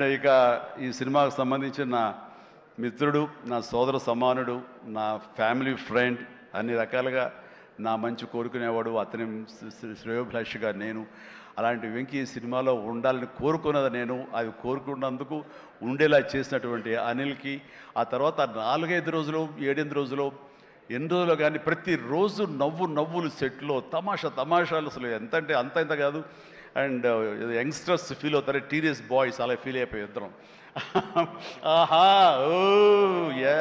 And ఇక ఈ సినిమాకు సంబంధించిన నా మిత్రుడు, నా సోదర సమానుడు, నా ఫ్యామిలీ ఫ్రెండ్, అన్ని రకాలుగా నా మంచి కోరుకునేవాడు, అతని శ్రేయోభిలాషిగా నేను. అలాంటి వెంకీ ఈ సినిమాలో ఉండాలని కోరుకున్నది నేను. అది కోరుకున్నందుకు ఉండేలా చేసినటువంటి అనిల్కి, ఆ తర్వాత 4-5 రోజులు 7-8 రోజులు ఎన్ని రోజులు కానీ ప్రతిరోజు నవ్వులు సెట్లో తమాషాలు అసలు ఎంత అంటే అంత ఇంత కాదు. అండ్ యంగ్స్టర్స్ ఫీల్ అవుతారు, టీనేజ్ బాయ్స్ అలా ఫీల్ అయిపోయి ఇద్దరం. ఆహా ఓ యా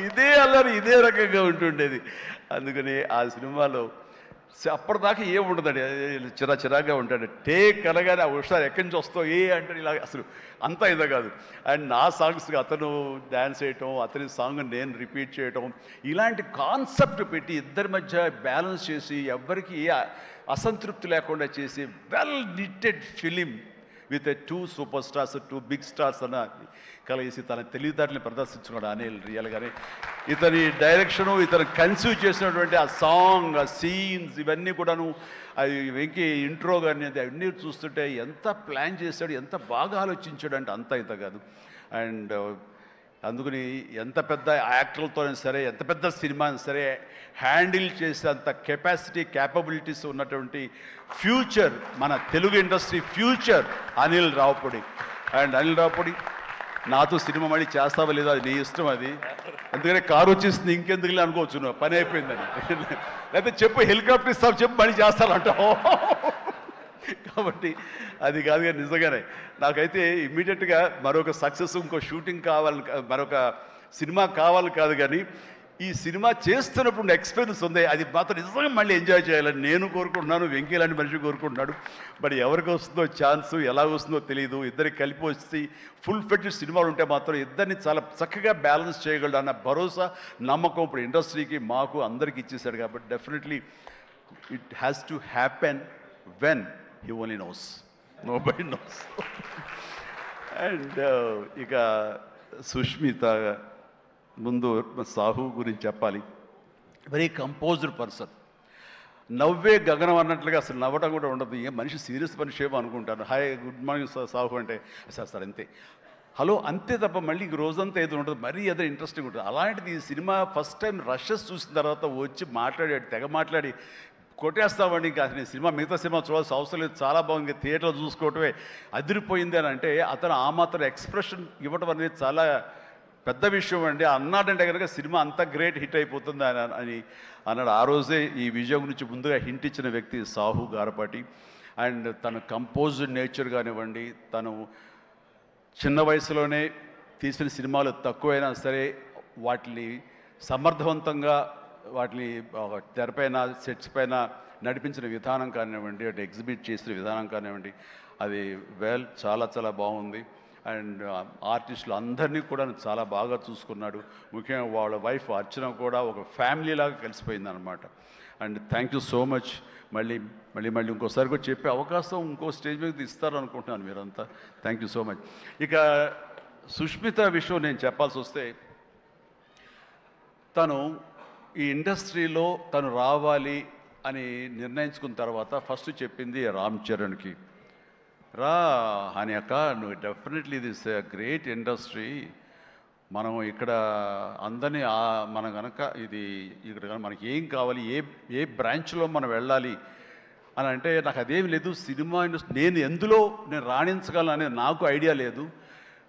ఇదే అల్లరి ఇదే రకంగా ఉంటుండేది. అందుకని ఆ సినిమాలో అప్పటిదాకా ఏముండదండి, చిరాగా ఉంటాడు. టేక్ అనగానే ఒకసారి ఎక్కడి నుంచి వస్తావు అంటే ఇలా అసలు అంతా ఇదో కాదు. అండ్ నా సాంగ్స్కి అతను డ్యాన్స్ చేయటం, అతని సాంగ్ నేను రిపీట్ చేయటం, ఇలాంటి కాన్సెప్ట్ పెట్టి ఇద్దరి మధ్య బ్యాలెన్స్ చేసి ఎవ్వరికి అసంతృప్తి లేకుండా చేసి well knitted film with 2 super stars, 2 big stars అన్న కలిసి తన తెలివితేటలను ప్రదర్శించుకున్నాడు అనిల్ రియల్గానే. ఇతని డైరెక్షను, ఇతను కన్సీవ్ చేసినటువంటి ఆ సాంగ్, ఆ సీన్స్, ఇవన్నీ కూడాను అది వెంకీ ఇంట్రో కానీ అవన్నీ చూస్తుంటే ఎంత ప్లాన్ చేశాడు, ఎంత బాగా ఆలోచించాడు అంటే అంత ఇంత కాదు. అండ్ అందుకని ఎంత పెద్ద యాక్టర్లతోనే సరే, ఎంత పెద్ద సినిమాని సరే హ్యాండిల్ చేసేంత క్యాపబిలిటీస్ ఉన్నటువంటి ఫ్యూచర్, మన Telugu industry future Anil Ravipudi. And Anil Ravipudi నాతో సినిమా మళ్ళీ చేస్తావా లేదా అది నీ ఇష్టం. అది ఎందుకంటే కారు వచ్చేసింది ఇంకెందుకులే అనుకోవచ్చు, నువ్వు పని అయిపోయిందని. లేకపోతే చెప్పు హెలికాప్టర్ ఇస్తావు, చెప్పు మళ్ళీ చేస్తానంటావు. కాబట్టి అది కాదు కానీ నిజంగానే నాకైతే ఇమ్మీడియట్గా మరొక సక్సెస్, ఇంకో షూటింగ్ కావాలి, మరొక సినిమా కావాలి కాదు, కానీ ఈ సినిమా చేస్తున్నప్పుడు ఎక్స్పీరియన్స్ ఉంది, అది మాత్రం నిజంగా మళ్ళీ ఎంజాయ్ చేయాలని నేను కోరుకుంటున్నాను, వెంకీ లాంటి మనిషి కోరుకుంటున్నాడు. బట్ ఎవరికి వస్తుందో ఛాన్స్, ఎలా వస్తుందో తెలియదు. ఇద్దరికి కలిపి వచ్చి ఫుల్ ఫెడ్జ్ సినిమాలు ఉంటే మాత్రం ఇద్దరిని చాలా చక్కగా బ్యాలెన్స్ చేయగలడు అన్న భరోసా, నమ్మకం ఇప్పుడు ఇండస్ట్రీకి, మాకు అందరికి ఇచ్చేసాడు. కాబట్టి definitely it has to happen when he only knows, nobody knows. And ఇక సుష్మిత ముందు సాహు గురించి చెప్పాలి. వెరీ కంపోజ్డ్ పర్సన్, నవ్వే గగనం అన్నట్లుగా అసలు నవ్వటం కూడా ఉండదు. ఏ మనిషి సీరియస్ మనిషి ఏమో అనుకుంటాను. హాయ్ గుడ్ మార్నింగ్ సాహు అంటే సార్ అంతే, హలో అంతే తప్ప మళ్ళీ ఇంక రోజంతా ఏదో ఉంటుంది, మరీ ఏదో ఇంట్రెస్టింగ్ ఉంటుంది. అలాంటిది ఈ సినిమా ఫస్ట్ టైం రషెస్ చూసిన తర్వాత వచ్చి మాట్లాడాడు, తెగ మాట్లాడి కొట్టేస్తామండి. ఇంకా అసలు సినిమా మిగతా సినిమా చూడాల్సిన అవసరం లేదు, చాలా బాగుంది, థియేటర్లో చూసుకోవటమే అదిరిపోయింది అని అంటే అతను ఆ మాత్రం ఎక్స్ప్రెషన్ ఇవ్వటం అనేది చాలా పెద్ద విషయం అండి. అన్నాడంటే కనుక సినిమా అంత గ్రేట్ హిట్ అయిపోతుంది అని అన్నాడు. ఆ రోజే ఈ విజయం గురించి ముందుగా హింట్ ఇచ్చిన వ్యక్తి సాహు గారపాటి. అండ్ తన కంపోజ్డ్ నేచర్ కానివ్వండి, తను చిన్న వయసులోనే తీసిన సినిమాలు తక్కువైనా సరే వాటిని సమర్థవంతంగా వాటిని తెరపైన సెట్స్ పైన నడిపించిన విధానం కానివ్వండి, అటు ఎగ్జిబిట్ చేసిన విధానం కానివ్వండి, అది చాలా బాగుంది. అండ్ ఆర్టిస్టులు అందరినీ కూడా చాలా బాగా చూసుకున్నాడు. ముఖ్యంగా వాళ్ళ వైఫ్ అర్చన కూడా ఒక ఫ్యామిలీలాగా కలిసిపోయింది అనమాట. And thank you so much. మళ్ళీ ఇంకోసారి కూడా చెప్పే అవకాశం ఇంకో స్టేజ్ మీద ఇస్తారనుకుంటున్నాను మీరంతా. Thank you so much. ఇక సుష్మిత విషయం నేను చెప్పాల్సి వస్తే, తను ఈ ఇండస్ట్రీలో తను రావాలి అని నిర్ణయించుకున్న తర్వాత ఫస్ట్ చెప్పింది రామ్ చరణ్కి, రా అని అక్క, నువ్వు డెఫినెట్లీ దిస్ గ్రేట్ ఇండస్ట్రీ, మనం ఇక్కడ అందరినీ మనం కనుక ఇక్కడ మనకి ఏం కావాలి, ఏ బ్రాంచ్లో మనం వెళ్ళాలి అని అంటే నాకు అదేమి లేదు. సినిమా ఇండస్ట్రీ నేను రాణించగలను అనేది నాకు ఐడియా లేదు.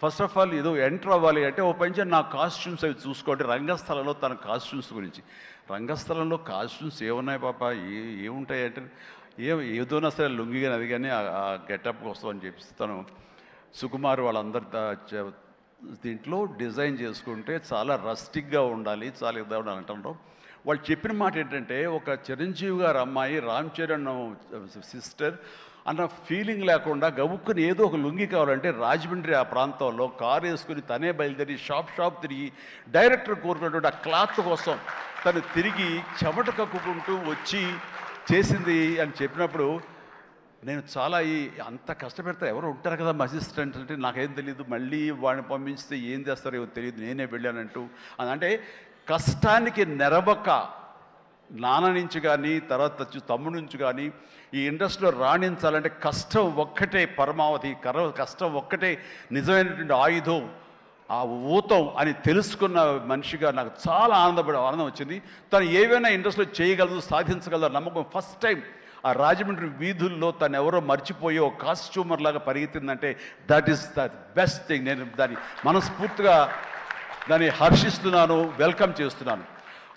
ఫస్ట్ ఆఫ్ ఆల్ ఏదో ఎంటర్ అవ్వాలి అంటే ఓ పని నా కాస్ట్యూమ్స్ అవి చూసుకోండి. రంగస్థలంలో తన కాస్ట్యూమ్స్ గురించి, రంగస్థలంలో కాస్ట్యూమ్స్ ఏమున్నాయి పాప, ఏముంటాయి అంటే ఏదోనా సరే లుంగి కానీ అది కానీ ఆ గెటప్కి వస్తామని చెప్పి తను సుకుమార్ వాళ్ళందరి దీంట్లో డిజైన్ చేసుకుంటే చాలా రస్టిక్గా ఉండాలి, చాలా ఇదా ఉండాలి అంటారు. వాళ్ళు చెప్పిన మాట ఏంటంటే, ఒక చిరంజీవి గారు అమ్మాయి రామ్ చరణ్ సిస్టర్ అన్న ఫీలింగ్ లేకుండా గబుక్కుని ఏదో ఒక లుంగి కావాలంటే రాజమండ్రి ఆ ప్రాంతంలో కారు వేసుకుని తనే బయలుదేరి షాప్ తిరిగి డైరెక్టర్ కోరుకున్నటువంటి ఆ క్లాత్ కోసం తను తిరిగి చెమట కక్కుకుంటూ వచ్చి చేసింది అని చెప్పినప్పుడు నేను చాలా అంత కష్టపెడతా ఎవరు ఉంటారు కదా మా అసిస్టెంట్ అంటే నాకేం తెలియదు, మళ్ళీ వాడిని పంపించితే ఏం చేస్తారో ఏమో తెలియదు, నేనే వెళ్ళానంటూ. అంటే కష్టానికి నెరవక నాన్న నుంచి కానీ తర్వాత తమ్ముడి నుంచి కానీ ఈ ఇండస్ట్రీలో రాణించాలంటే కష్టం ఒక్కటే పరమావధి, కష్టం ఒక్కటే నిజమైనటువంటి ఆయుధం, ఆ ఊతం అని తెలుసుకున్న మనిషిగా నాకు చాలా ఆనందం వచ్చింది. తను ఏవైనా ఇండస్ట్రీలో చేయగలదు, సాధించగలదు నమ్మకం. ఫస్ట్ టైం ఆ రాజమండ్రి వీధుల్లో తను ఎవరో మర్చిపోయి ఒక కాస్ట్యూమర్ లాగా పరిగెత్తిందంటే that is the best thing. నేను దాన్ని మనస్ఫూర్తిగా దాన్ని హర్షిస్తున్నాను, వెల్కమ్ చేస్తున్నాను.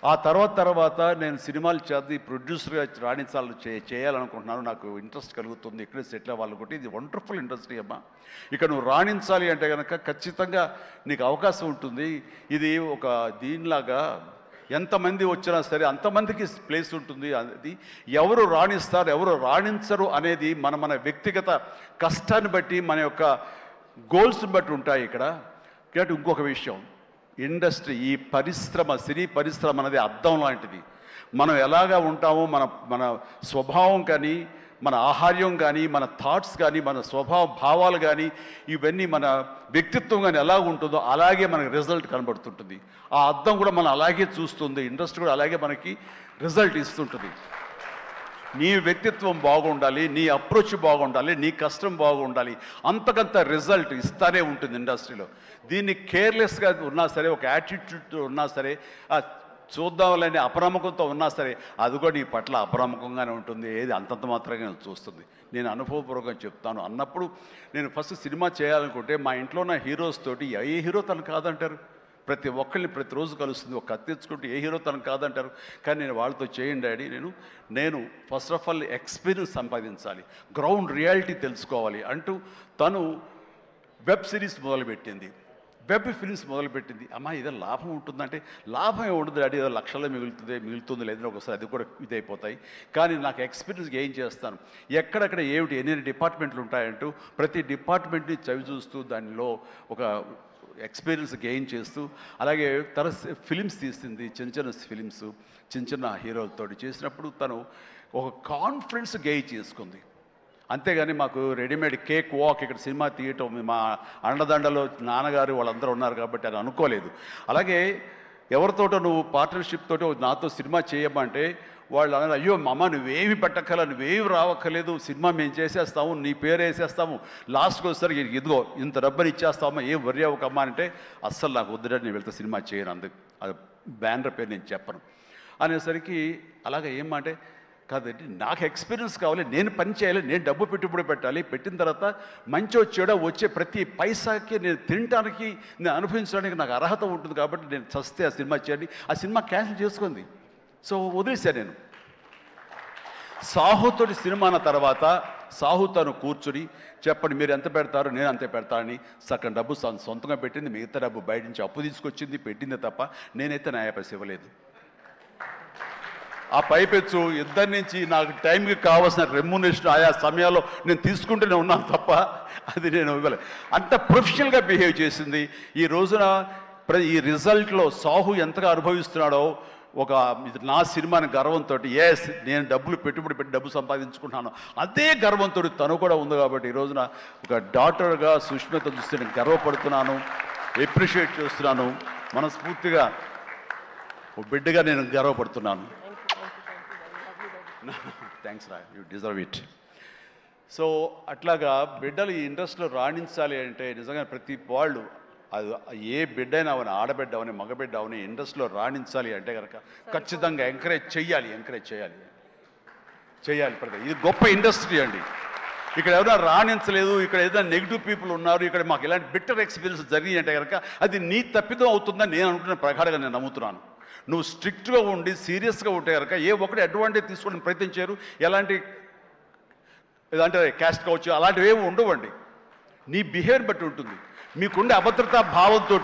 ఆ తర్వాత నేను సినిమాలు చేద్ది ప్రొడ్యూసర్గా రాణించాలని చేయాలనుకుంటున్నాను. నాకు ఇంట్రెస్ట్ కలుగుతుంది, ఇక్కడే సెటిల్ అవ్వాలనుకుంటే. ఇది వండర్ఫుల్ ఇండస్ట్రీ అమ్మా. ఇక్కడ నువ్వు రాణించాలి అంటే కనుక ఖచ్చితంగా నీకు అవకాశం ఉంటుంది. ఇది ఒక దీనిలాగా ఎంతమంది వచ్చినా సరే అంతమందికి ప్లేస్ ఉంటుంది. అది ఎవరు రాణిస్తారు ఎవరు రాణించరు అనేది మన వ్యక్తిగత కష్టాన్ని బట్టి, మన యొక్క గోల్స్ని బట్టి ఉంటాయి ఇక్కడ. కాబట్టి ఇంకొక విషయం, ఇండస్ట్రీ, ఈ పరిశ్రమ, సినీ పరిశ్రమ అనేది అద్దం లాంటిది. మనం ఎలాగా ఉంటామో మన స్వభావం కానీ, మన ఆహార్యం కానీ, మన థాట్స్ కానీ, మన భావాలు కానీ, ఇవన్నీ మన వ్యక్తిత్వం కానీ ఎలా ఉంటుందో అలాగే మనకి రిజల్ట్ కనబడుతుంటుంది. ఆ అద్దం కూడా మనం అలాగే చూస్తుంది, ఇండస్ట్రీ కూడా అలాగే మనకి రిజల్ట్ ఇస్తుంటుంది. నీ వ్యక్తిత్వం బాగుండాలి, నీ అప్రోచ్ బాగుండాలి, నీ కష్టం బాగుండాలి, అంతకంత రిజల్ట్ ఇస్తానే ఉంటుంది ఇండస్ట్రీలో. దీన్ని కేర్లెస్గా ఉన్నా సరే, ఒక యాటిట్యూడ్ ఉన్నా సరే, చూద్దామని అప్రముఖంతో ఉన్నా సరే, అది కూడా నీ పట్ల అప్రముఖంగానే ఉంటుంది. ఏది అంతంత మాత్రంగా చూస్తుంది. నేను అనుభవపూర్వకంగా చెప్తాను. అన్నప్పుడు నేను ఫస్ట్ సినిమా చేయాలనుకుంటే మా ఇంట్లో ఉన్న హీరోస్ తోటి ఏ హీరో తను కాదంటారు? ప్రతి ఒక్కరిని ప్రతిరోజు కలుస్తుంది. ఒక కత్తి తెచ్చుకుంటే ఏ హీరో తను కాదంటారు. కానీ నేను వాళ్ళతో చేయండి డాడీ, నేను ఫస్ట్ ఆఫ్ ఆల్ ఎక్స్పీరియన్స్ సంపాదించాలి, గ్రౌండ్ రియాలిటీ తెలుసుకోవాలి అంటూ తను వెబ్ సిరీస్ మొదలుపెట్టింది, వెబ్ ఫిల్మ్స్ మొదలుపెట్టింది. అమ్మా ఏదో లాభం ఉంటుందంటే లాభం ఉండదు డాడీ, ఏదో లక్షల్లో మిగులుతుంది లేదని ఒకసారి అది కూడా ఇదైపోతాయి. కానీ నాకు ఎక్స్పీరియన్స్ గెయిన్ చేస్తాను, ఎక్కడెక్కడ ఏమిటి ఎన్ని డిపార్ట్మెంట్లు ఉంటాయంటూ ప్రతి డిపార్ట్మెంట్ని చవి చూస్తూ దానిలో ఒక ఎక్స్పీరియన్స్ గెయిన్ చేస్తూ, అలాగే తన ఫిలిమ్స్ తీసింది, చిన్న ఫిలిమ్స్ చిన్న హీరోలతో చేసినప్పుడు తను ఒక కాన్ఫిడెన్స్ గెయిన్ చేసుకుంది. అంతేగాని మాకు రెడీమేడ్ కేక్ వాక్ ఇక్కడ సినిమా తీయటం, మా అండదండలో నాన్నగారు వాళ్ళందరూ ఉన్నారు కాబట్టి అది అనుకోలేదు. అలాగే ఎవరితోటో నువ్వు పార్ట్నర్షిప్ తోటి నాతో సినిమా చేయమంటే వాళ్ళు అన్నారు, అయ్యో అమ్మ నువ్వేమి పెట్టక్కల, నువ్వేమి రావక్కర్లేదు, సినిమా మేము చేసేస్తాము, నీ పేరు వేసేస్తాము, లాస్ట్కి వస్తారు ఇదిగో ఇంత డబ్బని ఇచ్చేస్తామా, ఏం వర్రీ అవ్వకమ్మా అంటే అస్సలు నాకు వద్దుడని నేను వెళ్తే సినిమా చేయను, అందుకు అది బ్యానర్ పేరు నేను చెప్పను అనేసరికి అలాగే ఏమంటే కాదండి నాకు ఎక్స్పీరియన్స్ కావాలి, నేను పని చేయాలి, నేను డబ్బు పెట్టుబడి పెట్టాలి, పెట్టిన తర్వాత మంచి వచ్చే ప్రతి పైసాకి నేను తినడానికి, నేను అనుభవించడానికి నాకు అర్హత ఉంటుంది కాబట్టి నేను చస్తే ఆ సినిమా చేయాలి. ఆ సినిమా క్యాన్సిల్ చేసుకుంది. సో వదిలేశాను నేను. సాహుతోటి సినిమా అన్న తర్వాత సాహు తను కూర్చుని చెప్పండి మీరు ఎంత పెడతారు, నేను అంతే పెడతానని సగం డబ్బు సొంతంగా పెట్టింది, మిగతా డబ్బు బయట నుంచి అప్పు తీసుకొచ్చింది, పెట్టిందే తప్ప నేనైతే న్యాయపైస ఇవ్వలేదు. ఆ పైపెచ్చు ఇద్దరి నుంచి నాకు టైంకి కావాల్సిన రెమ్యునరేషన్ ఆయా సమయాల్లో నేను తీసుకుంటూనే ఉన్నాను తప్ప అది నేను ఇవ్వలేదు. అంత ప్రొఫెషనల్గా బిహేవ్ చేసింది. ఈ రోజున ఈ రిజల్ట్లో సాహు ఎంతగా అనుభవిస్తున్నాడో, ఒక నా సినిమాని గర్వంతో నేను పెట్టుబడి పెట్టి డబ్బు సంపాదించుకుంటున్నాను అదే గర్వంతో తను కూడా ఉంది. కాబట్టి ఈ రోజున ఒక డాటర్గా సుష్మిత చూస్తే నేను గర్వపడుతున్నాను, ఎప్రిషియేట్ చేస్తున్నాను, మనస్ఫూర్తిగా ఒక బిడ్డగా నేను గర్వపడుతున్నాను. థ్యాంక్స్ రా, యూ డిజర్వ్ ఇట్. సో అట్లాగా బిడ్డలు ఈ ఇండస్ట్రీలో రాణించాలి అంటే నిజంగా ప్రతి వాళ్ళు, అది ఏ బిడ్డ అయినా అవని, ఆడబిడ్డ అవని, మగబిడ్డ అవని, ఇండస్ట్రీలో రాణించాలి అంటే కనుక ఖచ్చితంగా ఎంకరేజ్ చేయాలి. ప్రతి ఇది గొప్ప ఇండస్ట్రీ అండి. ఇక్కడ ఎవరైనా రాణించలేదు, ఇక్కడ ఏదైనా నెగిటివ్ పీపుల్ ఉన్నారు, ఇక్కడ మాకు ఇలాంటి బిట్టర్ ఎక్స్పీరియన్స్ జరిగి అంటే కనుక అది నీ తప్పిదం అవుతుందని నేను అనుకున్న ప్రకారంగా నేను నమ్ముతున్నాను. నువ్వు స్ట్రిక్ట్గా ఉండి సీరియస్గా ఉంటే కనుక ఏ ఒక్కటి అడ్వాంటేజ్ తీసుకోవడానికి ప్రయత్నించారు, ఎలాంటి ఏదంటే క్యాస్ట్ కావచ్చు అలాంటివి ఏమి ఉండవండి. నీ బిహేవియర్ బట్టి ఉంటుంది. మీకుండే అభద్రతా భావంతో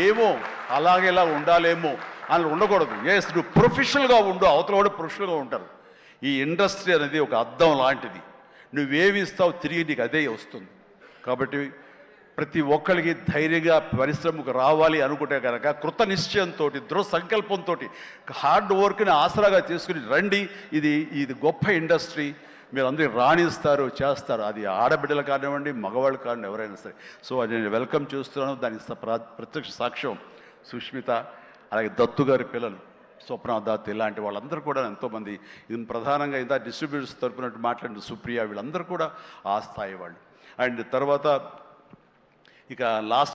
ఏమో అలాగేలా ఉండాలేమో అని ఉండకూడదు. ఎస్ నువ్వు ప్రొఫెషనల్గా ఉండు, అవతల కూడా ప్రొఫెషనల్గా ఉంటారు. ఈ ఇండస్ట్రీ అనేది ఒక అద్దం లాంటిది. నువ్వేమి ఇస్తావు తిరిగి నీకు అదే వస్తుంది. కాబట్టి ప్రతి ఒక్కరికి ధైర్యంగా పరిశ్రమకు రావాలి అనుకుంటే కనుక కృత నిశ్చయంతో, దృఢ సంకల్పంతో, హార్డ్ వర్క్ని ఆసరాగా చేసుకుని రండి. ఇది గొప్ప ఇండస్ట్రీ. మీరు అందరూ రాణిస్తారు, చేస్తారు. అది ఆడబిడ్డలు కానివ్వండి, మగవాళ్ళు కానివ్వండి, ఎవరైనా సరే. సో అది నేను వెల్కమ్ చేస్తున్నాను. దానికి ప్రత్యక్ష సాక్ష్యం సుష్మిత, అలాగే దత్తు గారి పిల్లలు స్వప్న దత్ ఇలాంటి వాళ్ళందరూ కూడా ఎంతోమంది, ఇది ప్రధానంగా ఇంత డిస్ట్రిబ్యూటర్స్ తరపున మాట్లాడిన సుప్రియ, వీళ్ళందరూ కూడా ఆ స్థాయి వాళ్ళు. అండ్ తర్వాత ఇక లాస్ట్